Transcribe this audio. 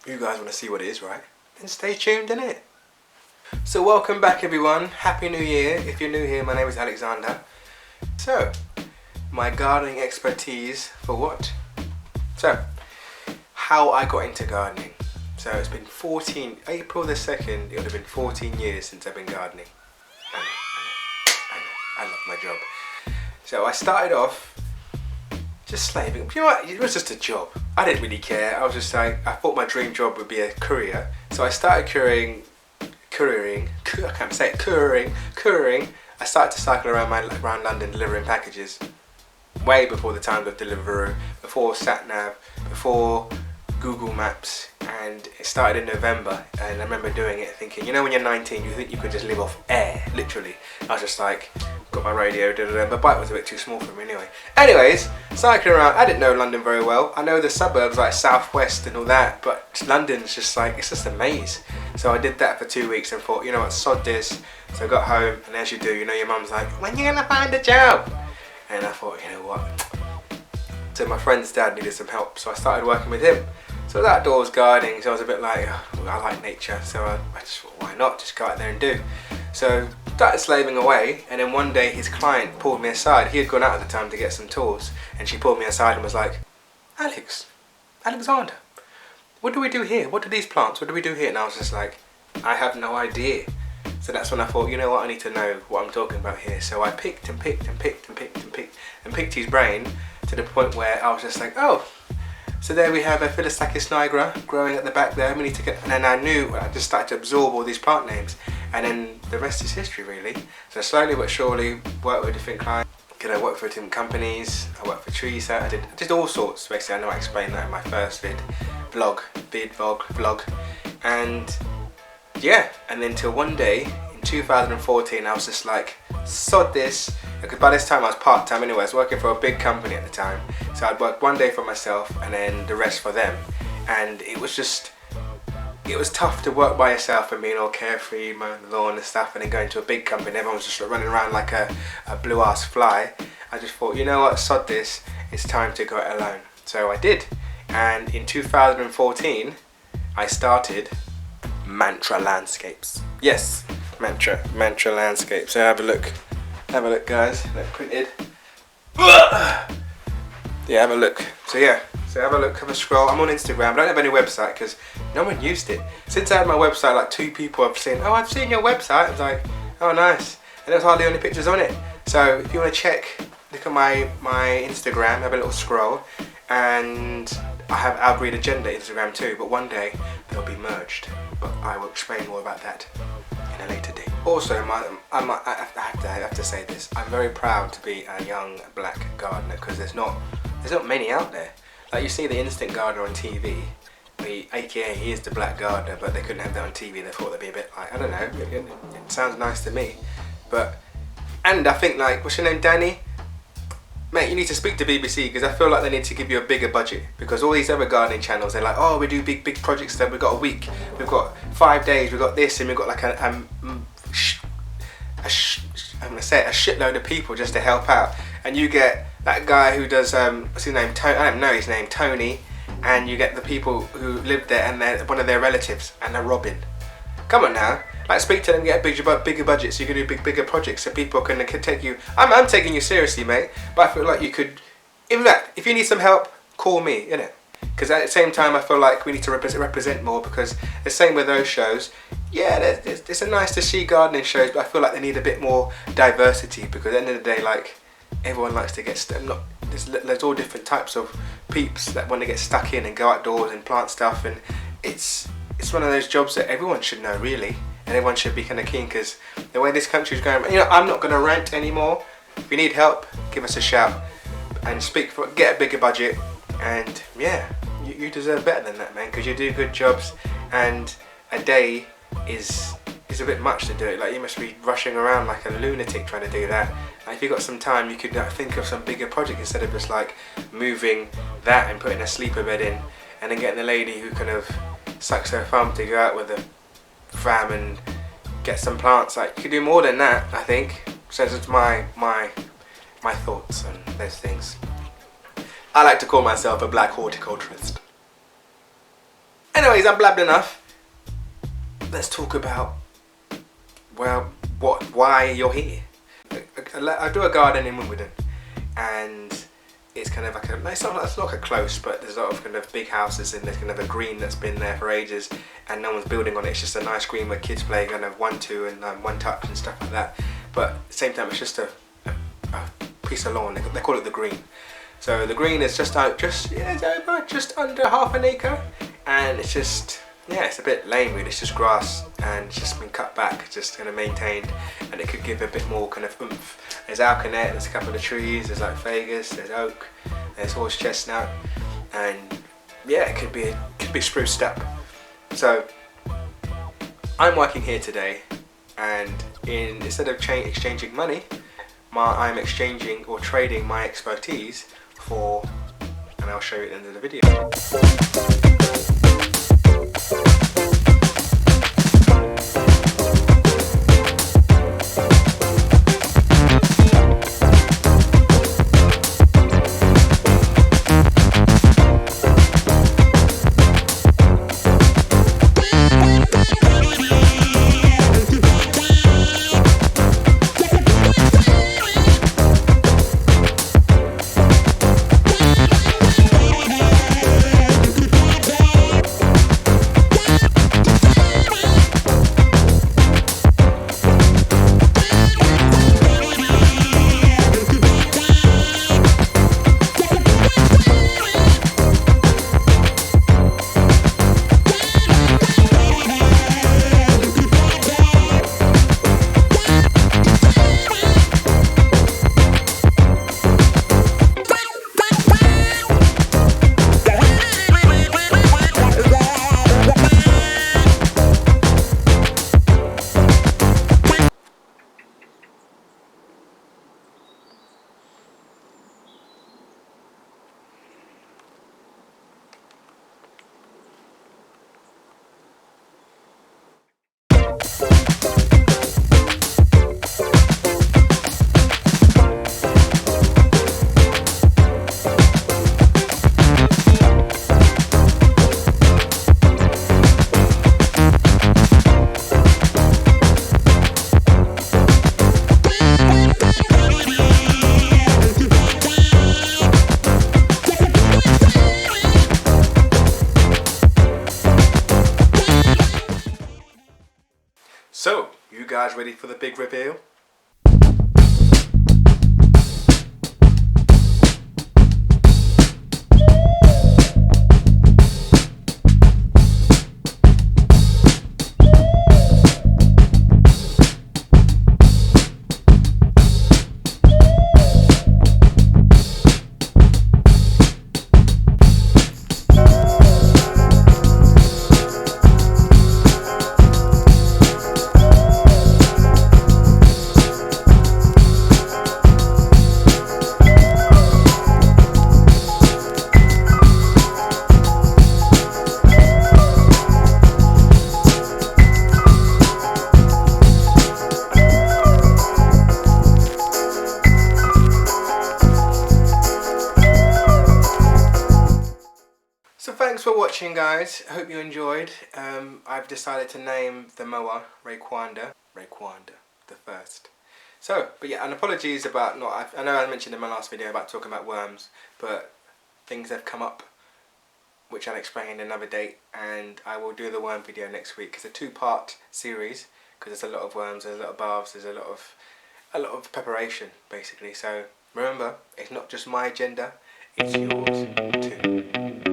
You guys want to see what it is, right? Then stay tuned, innit? So welcome back everyone, Happy New Year. If you're new here, my name is Alexander. So, my gardening expertise for what? So, how I got into gardening. So it's been April the 2nd, it would have been 14 years since I've been gardening. I love my job. So I started off just slaving. You know what, it was just a job. I didn't really care. I was just like, I thought my dream job would be a courier. So I started couriering. I started to cycle around London delivering packages. Way before the time of Deliveroo, before SatNav, before Google Maps, and it started in November. And I remember doing it thinking, you know, when you're 19, you think you could just live off air, literally. I was just like, got my radio, my bike was a bit too small for me anyway. Anyways, cycling around, I didn't know London very well. I know the suburbs like Southwest and all that, but London's just like, it's just a maze. So I did that for 2 weeks and thought, you know what, sod this. So I got home, and as you do, you know, your mum's like, when you gonna find a job? And I thought, you know what? So my friend's dad needed some help, so I started working with him. So I was outdoors gardening, so I was a bit like, oh, I like nature, so I just thought, why not, just go out there and do. So started slaving away, and then one day his client pulled me aside. He had gone out at the time to get some tools, and she pulled me aside and was like, Alexander, what do we do here? What are these plants? What do we do here? And I was just like, I have no idea. So that's when I thought, you know what, I need to know what I'm talking about here. So I picked his brain to the point where I was just like, oh, so there we have a Philostachys nigra growing at the back there. We need to get, and then I just started to absorb all these plant names, and then the rest is history really. So slowly but surely, worked with different clients. I worked for different companies. I worked for trees. I did all sorts. Basically, I know I explained that in my first vlog, and yeah. And then till one day in 2014, I was just like, sod this. Because by this time I was part-time anyway. I was working for a big company at the time. So I'd work one day for myself and then the rest for them. And it was tough to work by yourself and being all carefree, mowing the lawn and stuff, and then going to a big company. Everyone was just running around like a blue-ass fly. I just thought, you know what, sod this. It's time to go it alone. So I did. And in 2014, I started Mantra Landscapes. Yes, Mantra Landscapes. So have a look. Have a look, guys. They're printed. Yeah, have a look. So have a look, have a scroll. I'm on Instagram. I don't have any website because no one used it. Since I had my website, like 2 people have seen, oh, I've seen your website. I was like, oh, nice. And there's hardly any pictures on it. So if you want to check, look at my Instagram, have a little scroll. And I have Outbreed Agenda Instagram too, but one day they'll be merged. But I will explain more about that in a later date. Also, I have to say this. I'm very proud to be a young black gardener because there's not many out there. Like you see the instant gardener on TV, aka he is the black gardener, but they couldn't have that on TV. They thought they'd be a bit like, I don't know. It sounds nice to me, and I think like, what's your name, Danny? Mate, you need to speak to BBC because I feel like they need to give you a bigger budget, because all these other gardening channels, they're like, oh, we do big projects. Then we've got a week, we've got 5 days, we've got this, and we've got like a shitload of people just to help out. And you get that guy who does what's his name? I don't know his name, Tony. And you get the people who live there and they're one of their relatives and they're robbing. Come on now. Like, speak to them, get a bigger budget so you can do bigger projects so people can take you. I'm taking you seriously, mate, but I feel like you could, in fact, if you need some help, call me, innit? Because at the same time, I feel like we need to represent more, because the same with those shows. Yeah, it's nice to see gardening shows, but I feel like they need a bit more diversity, because at the end of the day, like, everyone likes to get there's all different types of peeps that want to get stuck in and go outdoors and plant stuff, and it's one of those jobs that everyone should know really. And everyone should be kind of keen, because the way this country is going, you know, I'm not going to rant anymore. If you need help, give us a shout and get a bigger budget. And yeah, you deserve better than that, man, because you do good jobs, and a day is a bit much to do it. Like, you must be rushing around like a lunatic trying to do that. And if you've got some time, you could think of some bigger project instead of just like moving that and putting a sleeper bed in, and then getting the lady who kind of sucks her thumb to go out with a fam and get some plants. Like, you could do more than that, I think. So it's my thoughts on those things. I like to call myself a black horticulturalist. Anyways, I'm blabbed enough. Let's talk about, well, why you're here. I do a garden in Wimbledon, and it's kind of like it's not like a close, but there's a lot of kind of big houses, and there's kind of a green that's been there for ages, and no one's building on it. It's just a nice green where kids play kind of 1-2 and one touch and stuff like that. But at the same time, it's just a piece of lawn. They call it the green. So the green is just under half an acre, and it's just, yeah, it's a bit lame really. It's just grass, and it's just been cut back, just kind of maintained, and it could give a bit more kind of oomph. There's alkanet, there's a couple of trees, there's like fagus, there's oak, there's horse chestnut, and yeah, it could be spruced up. So I'm working here today, and instead of exchanging money, I'm exchanging or trading my expertise for, and I'll show you at the end of the video. So, you guys ready for the big reveal? So thanks for watching, guys. I hope you enjoyed. I've decided to name the mower Rayquanda the first. So, but yeah, and apologies about I know I mentioned in my last video about talking about worms, but things have come up which I'll explain another date, and I will do the worm video next week. It's a 2-part series because there's a lot of worms, there's a lot of baths, there's a lot of preparation basically. So remember, it's not just my agenda, it's yours too.